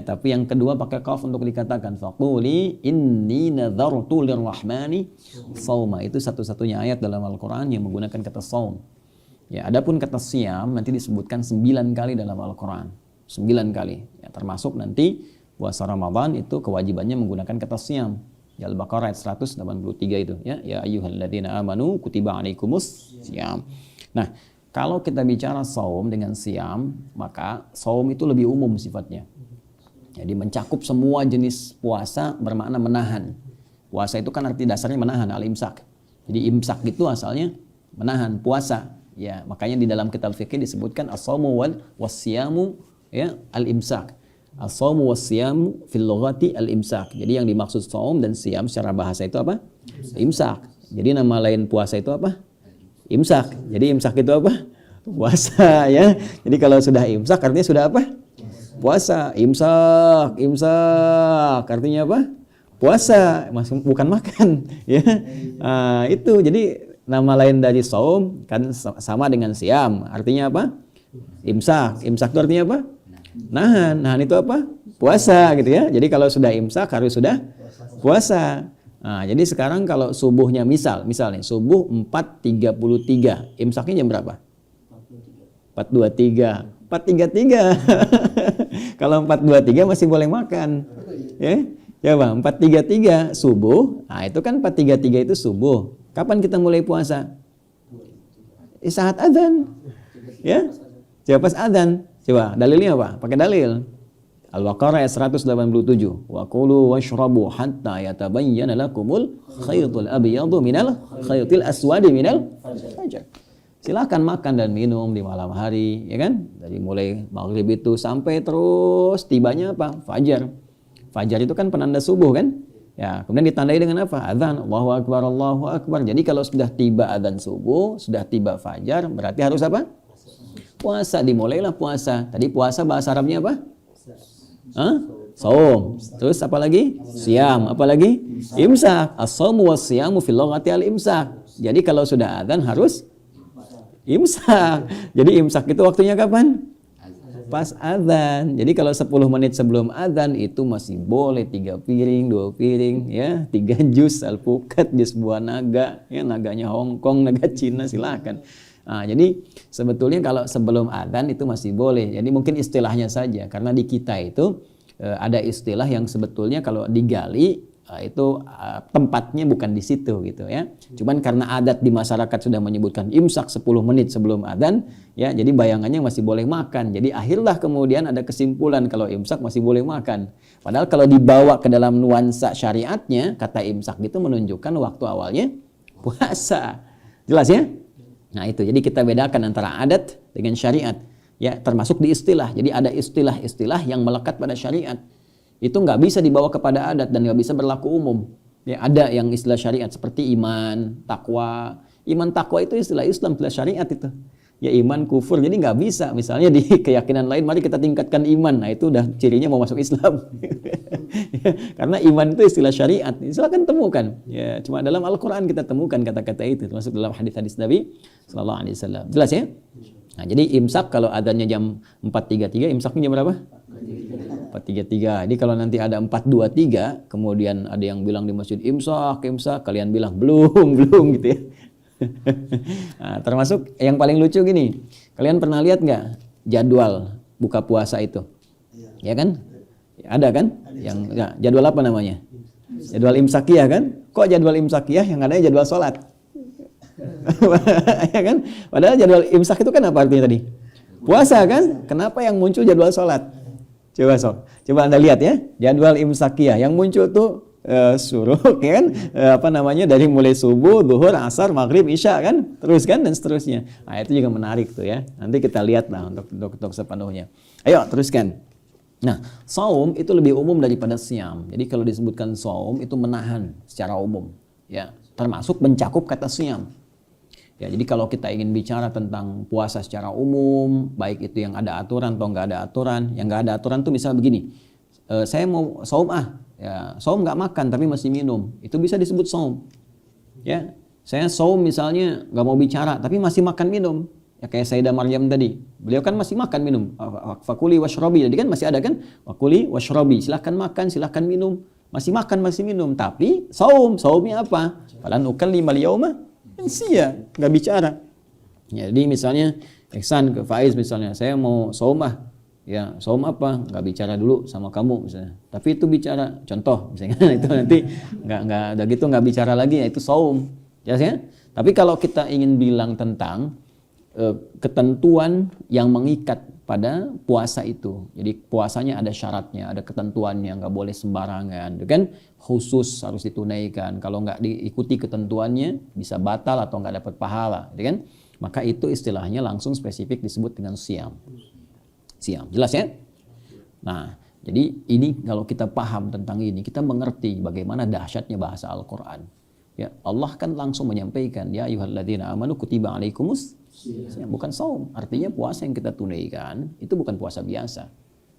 tapi yang kedua pakai qaf untuk dikatakan. Faquli inni nadhartu lirrahmani shauma. Itu satu-satunya ayat dalam Al-Qur'an yang menggunakan kata shaum. Ya, adapun kata siyam nanti disebutkan 9 kali dalam Al-Qur'an. 9 kali. Ya, termasuk nanti puasa Ramadan itu kewajibannya menggunakan kata siyam. Ya, Al-Baqarah ayat 183 itu ya. Ya ayyuhalladzina amanu kutiba alaikumus siyam. Nah, kalau kita bicara saum dengan siam, maka saum itu lebih umum sifatnya. Jadi mencakup semua jenis puasa bermakna menahan. Puasa itu kan arti dasarnya menahan, al-imsak. Jadi imsak itu asalnya menahan, puasa. Ya, makanya di dalam kitab fikih disebutkan as-saumu was-siyamu ya al-imsak. As-saumu was-siyamu fil lughati al-imsak. Jadi yang dimaksud saum dan siam secara bahasa itu apa? Imsak. Jadi nama lain puasa itu apa? Imsak. Jadi imsak itu apa? Puasa ya. Jadi kalau sudah imsak artinya sudah apa? Puasa. Imsak, imsak artinya apa? Puasa, bukan makan ya. Itu jadi nama lain dari saum kan sama dengan siam. Artinya apa? Imsak. Imsak itu artinya apa? Nahan. Nahan itu apa? Puasa gitu ya. Jadi kalau sudah imsak harus sudah puasa. Nah, jadi sekarang kalau subuhnya misalnya subuh 4.33, imsaknya jam berapa? 4.23. 4.33. Kalau 4.23 masih boleh makan. Ya. Coba 4.33 subuh. Nah, itu kan 4.33 itu subuh. Kapan kita mulai puasa? Saat adzan. Ya. Coba pas adzan. Coba dalilnya apa? Pakai dalil. Al-Baqarah ayat 187. Wa kulu washrabu hatta yatabayyana lakumul khaytul abyadu minal khaytil aswadi minal fajr. Silakan makan dan minum di malam hari, ya kan? Dari mulai maghrib itu sampai terus tibanya apa? Fajar. Fajar itu kan penanda subuh kan? Ya, kemudian ditandai dengan apa? Adzan. Allahu akbar, Allahu akbar. Jadi kalau sudah tiba adzan subuh, sudah tiba fajar, berarti harus apa? Puasa. Dimulailah puasa. Tadi puasa bahasa Arabnya apa? Saum. Terus apa lagi? Siam. Apa lagi? Imsak. As-saumu was-siyamu fil lughati al-imsak. Jadi kalau sudah adzan harus imsak. Jadi imsak itu waktunya kapan? Pas adzan. Jadi kalau 10 menit sebelum adzan itu masih boleh 3 piring, 2 piring, ya, 3 jus alpukat, jus buah naga, ya, naganya Hongkong, naga Cina, silakan. Nah, jadi sebetulnya kalau sebelum adzan itu masih boleh. Jadi mungkin istilahnya saja, karena di kita itu ada istilah yang sebetulnya kalau digali itu tempatnya bukan di situ gitu ya. Cuman karena adat di masyarakat sudah menyebutkan imsak 10 menit sebelum adzan, ya, jadi bayangannya masih boleh makan. Jadi akhirlah kemudian ada kesimpulan kalau imsak masih boleh makan. Padahal kalau dibawa ke dalam nuansa syariatnya, kata imsak itu menunjukkan waktu awalnya puasa. Jelas ya? Nah itu, jadi kita bedakan antara adat dengan syariat. Ya, termasuk di istilah. Jadi ada istilah-istilah yang melekat pada syariat. Itu nggak bisa dibawa kepada adat dan nggak bisa berlaku umum. Ya, ada yang istilah syariat seperti iman, takwa. Iman takwa itu istilah Islam, istilah syariat itu. Ya iman, kufur, jadi nggak bisa. Misalnya di keyakinan lain, mari kita tingkatkan iman. Nah itu udah cirinya mau masuk Islam. Ya, karena iman itu istilah syariat. Silakan temukan. Ya, cuma dalam Al-Quran kita temukan kata-kata itu, termasuk dalam hadis-hadis Nabi Sallallahu Alaihi Wasallam. Jelas ya? Nah, jadi imsak kalau adanya jam 4.33, imsaknya jam berapa? 4.33. Jadi kalau nanti ada 4.23, kemudian ada yang bilang di masjid imsak, kalian bilang belum gitu ya. Nah, termasuk yang paling lucu gini, kalian pernah lihat nggak jadwal buka puasa itu? Ya kan? Ada kan? Yang ya, jadwal apa namanya? Jadwal imsakiyah kan? Kok jadwal imsakiyah yang adanya jadwal sholat? Ya kan? Padahal jadwal imsak itu kan apa artinya tadi? Puasa kan? Kenapa yang muncul jadwal sholat? Coba Anda lihat ya, jadwal imsakiyah yang muncul tuh suruh kan apa namanya dari mulai subuh, zuhur, asar, maghrib, isya kan, terus kan dan seterusnya. Nah itu juga menarik tuh ya. Nanti kita lihat lah untuk sepenuhnya. Ayo teruskan. Nah saum itu lebih umum daripada siam. Jadi kalau disebutkan saum itu menahan secara umum, ya termasuk mencakup kata siam. Ya jadi kalau kita ingin bicara tentang puasa secara umum, baik itu yang ada aturan atau nggak ada aturan, yang nggak ada aturan tuh misalnya begini, saya mau saum ya, saum nggak makan tapi masih minum, itu bisa disebut saum. Ya, saya saum misalnya nggak mau bicara tapi masih makan minum, Ya kayak Sayyidah Maryam tadi. Beliau kan masih makan minum. Fakuli washrobi. Jadi kan masih ada kan? Fakuli washrobi. Silahkan makan, silahkan minum. Masih makan, masih minum. Tapi saum. Saumnya apa? Falan ukallimal yauma insiya. Nggak bicara. Ya, jadi misalnya Ihsan ke Faiz misalnya. Saya mau saum ah. Ya, saum apa? Nggak bicara dulu sama kamu misalnya. Tapi itu bicara. Contoh misalnya. Itu nanti nggak udah gitu nggak bicara lagi. Ya, itu saum. Jelas ya? Tapi kalau kita ingin bilang tentang ketentuan yang mengikat pada puasa itu. Jadi puasanya ada syaratnya, ada ketentuannya, nggak boleh sembarangan, kan? Khusus harus ditunaikan. Kalau nggak diikuti ketentuannya bisa batal atau nggak dapat pahala, kan? Maka itu istilahnya langsung spesifik disebut dengan siam. Siam, jelas ya? Nah, jadi ini kalau kita paham tentang ini, kita mengerti bagaimana dahsyatnya bahasa Al-Quran. Ya, Allah kan langsung menyampaikan, ya ayyuhalladzina amanu kutiba alaikumus siam, bukan saum. Artinya puasa yang kita tunaikan itu bukan puasa biasa.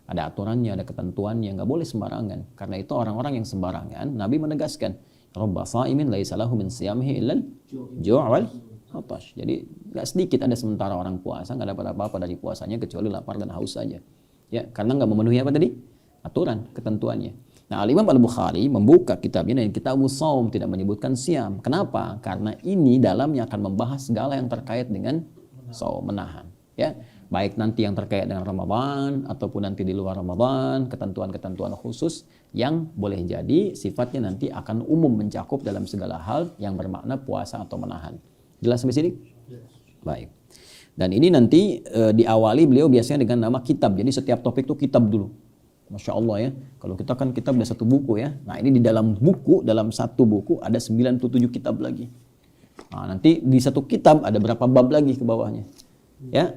Ada aturannya, ada ketentuannya, nggak boleh sembarangan. Karena itu orang-orang yang sembarangan, Nabi menegaskan, Rabba sa'imin laisa lahu min siyamihi illal ju' wal atash. Jadi nggak sedikit ada sementara orang puasa nggak dapat apa-apa dari puasanya kecuali lapar dan haus saja. Ya, karena nggak memenuhi apa tadi? Aturan, ketentuannya. Nah, Al-Imam Al-Bukhari membuka kitabnya, Kitabus Shaum, tidak menyebutkan siam. Kenapa? Karena ini dalamnya akan membahas segala yang terkait dengan saum, menahan. Ya, baik nanti yang terkait dengan Ramadan ataupun nanti di luar Ramadan, ketentuan-ketentuan khusus yang boleh jadi sifatnya nanti akan umum mencakup dalam segala hal yang bermakna puasa atau menahan. Jelas sampai sini? Baik. Dan ini nanti diawali beliau biasanya dengan nama kitab. Jadi setiap topik itu kitab dulu. Masya Allah ya, kalau kita kan kitab ada satu buku ya. Nah ini di dalam buku, dalam satu buku ada 97 kitab lagi. Nah nanti di satu kitab ada berapa bab lagi ke bawahnya. Ya.